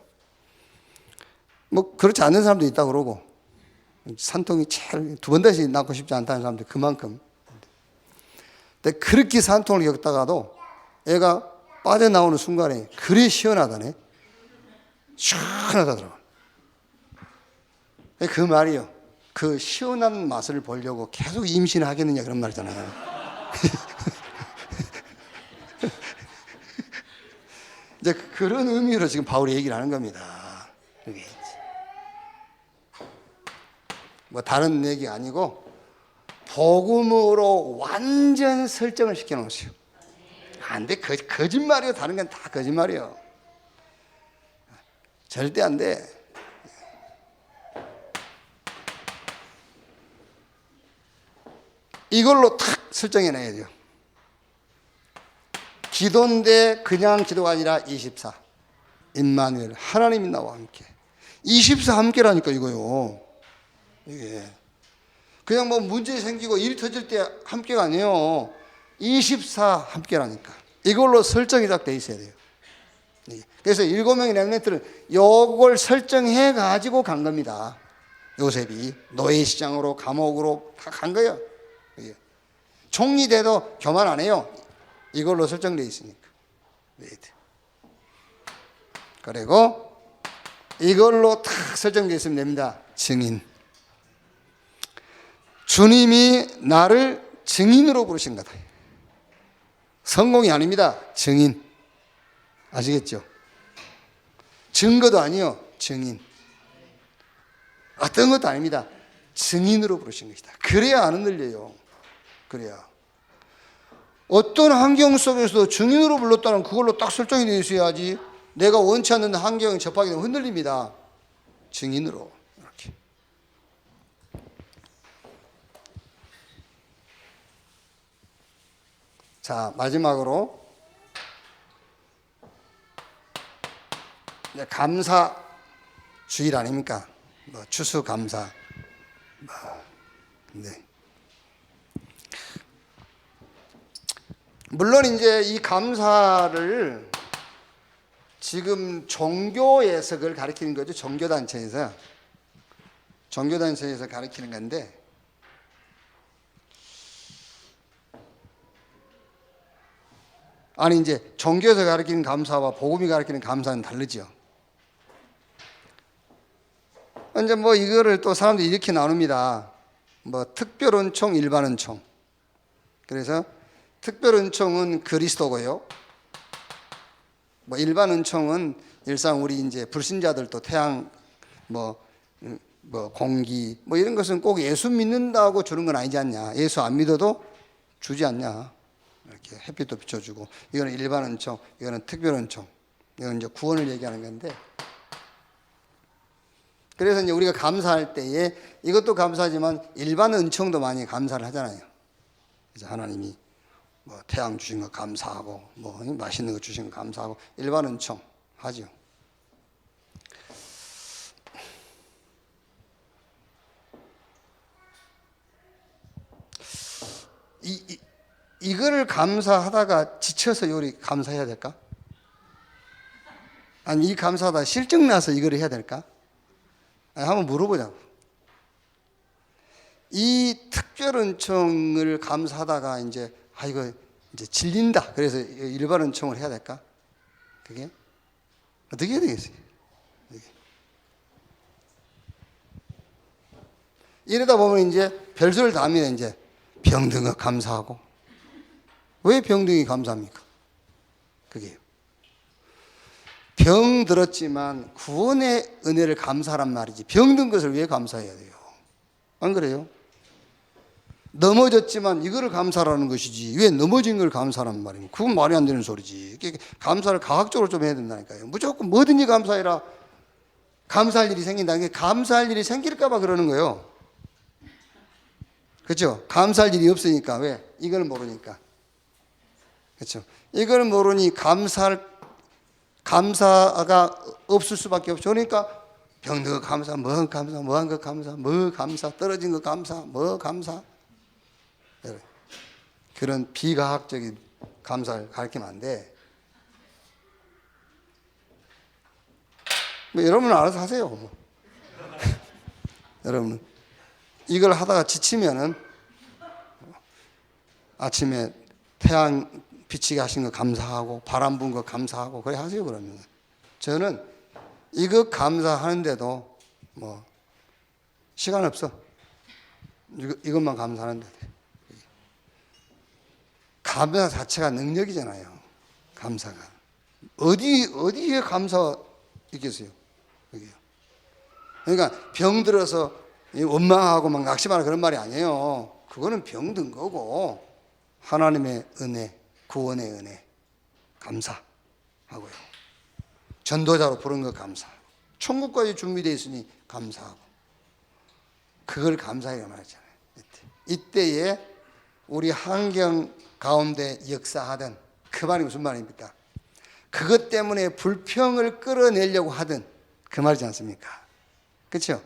뭐 그렇지 않는 사람도 있다고 그러고, 산통이 제일 2번 다시 낳고 싶지 않다는 사람들 그만큼. 근데 그렇게 산통을 겪다가도 애가 빠져나오는 순간에 그리 시원하다네. 시원하다더라고요. 그 말이요, 그 시원한 맛을 보려고 계속 임신을 하겠느냐, 그런 말이잖아요. 이제 그런 의미로 지금 바울이 얘기를 하는 겁니다. 뭐 다른 얘기가 아니고 복음으로 완전 설정을 시켜 놓으세요. 안 돼. 거짓말이요. 다른 건 다 거짓말이요. 절대 안 돼. 이걸로 탁 설정해 놔야 돼요. 기도인데 그냥 기도가 아니라 24. 임마누엘, 하나님이 나와 함께. 24 함께라니까 이거요. 이게 그냥 뭐 문제 생기고 일이 터질 때 함께가 아니에요. 24 함께라니까. 이걸로 설정이 딱 돼 있어야 돼요. 그래서 7명의 렘넌트를 요걸 설정해 가지고 간 겁니다. 요셉이 노예시장으로 감옥으로 다 간 거예요. 총리 돼도 교만 안 해요. 이걸로 설정되어 있으니까. 그리고 이걸로 딱 설정되어 있으면 됩니다. 증인. 주님이 나를 증인으로 부르신 거다. 성공이 아닙니다. 증인. 아시겠죠? 증거도 아니요. 증인. 어떤 것도 아닙니다. 증인으로 부르신 것이다. 그래야 안 흔들려요. 그래야. 어떤 환경 속에서도 증인으로 불렀다는 그걸로 딱 설정이 되어 있어야지. 내가 원치 않는 환경에 접하게 되면 흔들립니다. 증인으로 이렇게. 자, 마지막으로 감사 주일 아닙니까? 뭐 추수감사. 네. 물론 이제 이 감사를 지금 종교에서 그걸 가르치는 거죠. 종교단체에서 가르치는 건데, 아니 이제 종교에서 가르치는 감사와 복음이 가르치는 감사는 다르죠. 이제 뭐 이거를 또 사람들이 이렇게 나눕니다. 뭐 특별은총, 일반은총. 그래서 특별은총은 그리스도고요. 뭐 일반은총은 일상 우리 이제 불신자들도 태양, 뭐 공기, 뭐 이런 것은 꼭 예수 믿는다고 주는 건 아니지 않냐. 예수 안 믿어도 주지 않냐. 이렇게 햇빛도 비춰주고. 이거는 일반은총, 이거는 특별은총. 이건 이제 구원을 얘기하는 건데. 그래서 이제 우리가 감사할 때에 이것도 감사하지만 일반 은총도 많이 감사를 하잖아요. 그래서 하나님이 뭐 태양 주신 거 감사하고, 뭐 맛있는 거 주신 거 감사하고, 일반 은총 하죠. 이거를 감사하다가 지쳐서 요리 감사해야 될까? 아니 이 감사하다 실증 나서 이거를 해야 될까? 아니, 한번 물어보자고. 이 특별은총을 감사하다가 이제 이거 이제 질린다. 그래서 일반 은총을 해야 될까? 그게 어떻게 해야 되겠어요? 이러다 보면 이제 별소리를 다 합니다. 이제 병든 거 감사하고. 왜 병든이 감사합니까? 그게 병 들었지만 구원의 은혜를 감사하란 말이지 병든 것을 왜 감사해야 돼요? 안 그래요? 넘어졌지만 이거를 감사라는 것이지 왜 넘어진 걸 감사란 말입니까? 그건 말이 안 되는 소리지. 감사를 과학적으로 좀 해야 된다니까요. 무조건 뭐든지 감사해라. 감사할 일이 생긴다는 게 감사할 일이 생길까 봐 그러는 거예요. 그렇죠? 감사할 일이 없으니까. 왜? 이걸 모르니까. 그렇죠? 이걸 모르니 감사가 없을 수밖에 없죠. 그러니까 병든 거 감사, 뭐 감사, 뭐한 거 감사, 뭐 감사, 떨어진 거 감사, 뭐 감사. 그런 비과학적인 감사를 가르치면 안 돼. 뭐 여러분은 알아서 하세요. 뭐. 여러분 이걸 하다가 지치면은 아침에 태양 비치게 하신 거 감사하고 바람 분 거 감사하고 그래 하세요. 그러면 저는 이거 감사하는데도 뭐 시간 없어. 이것만 감사하는데 감사 자체가 능력이잖아요. 감사가 어디에 감사 있겠어요? 여기요. 그러니까 병 들어서 원망하고 막 낙심하는 그런 말이 아니에요. 그거는 병든 거고 하나님의 은혜, 구원의 은혜 감사하고요. 전도자로 부른 거 감사하고 천국까지 준비되어 있으니 감사하고 그걸 감사해야 말하잖아요. 이때에 우리 환경 가운데 역사하던 그 말이 무슨 말입니까? 그것 때문에 불평을 끌어내려고 하던 그 말이지 않습니까? 그렇죠?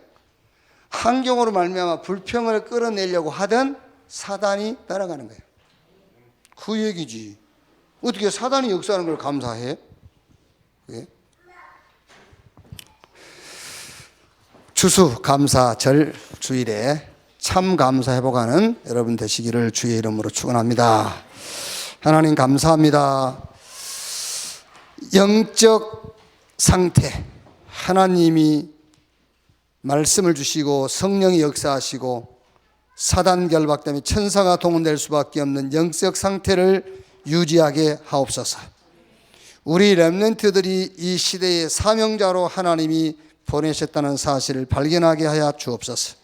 환경으로 말미암아 불평을 끌어내려고 하던 사단이 따라가는 거예요. 그 얘기지. 어떻게 사단이 역사하는 걸 감사해? 예? 추수감사절 주일에 참 감사 회복하는 여러분 되시기를 주의 이름으로 축원합니다. 하나님 감사합니다. 영적 상태, 하나님이 말씀을 주시고 성령이 역사하시고 사단 결박 때문에 천사가 동원될 수밖에 없는 영적 상태를 유지하게 하옵소서. 우리 렘넌트들이 이 시대의 사명자로 하나님이 보내셨다는 사실을 발견하게 하여 주옵소서.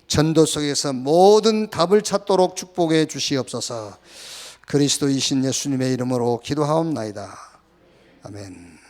전도 속에서 모든 답을 찾도록 축복해 주시옵소서. 그리스도이신 예수님의 이름으로 기도하옵나이다. 아멘.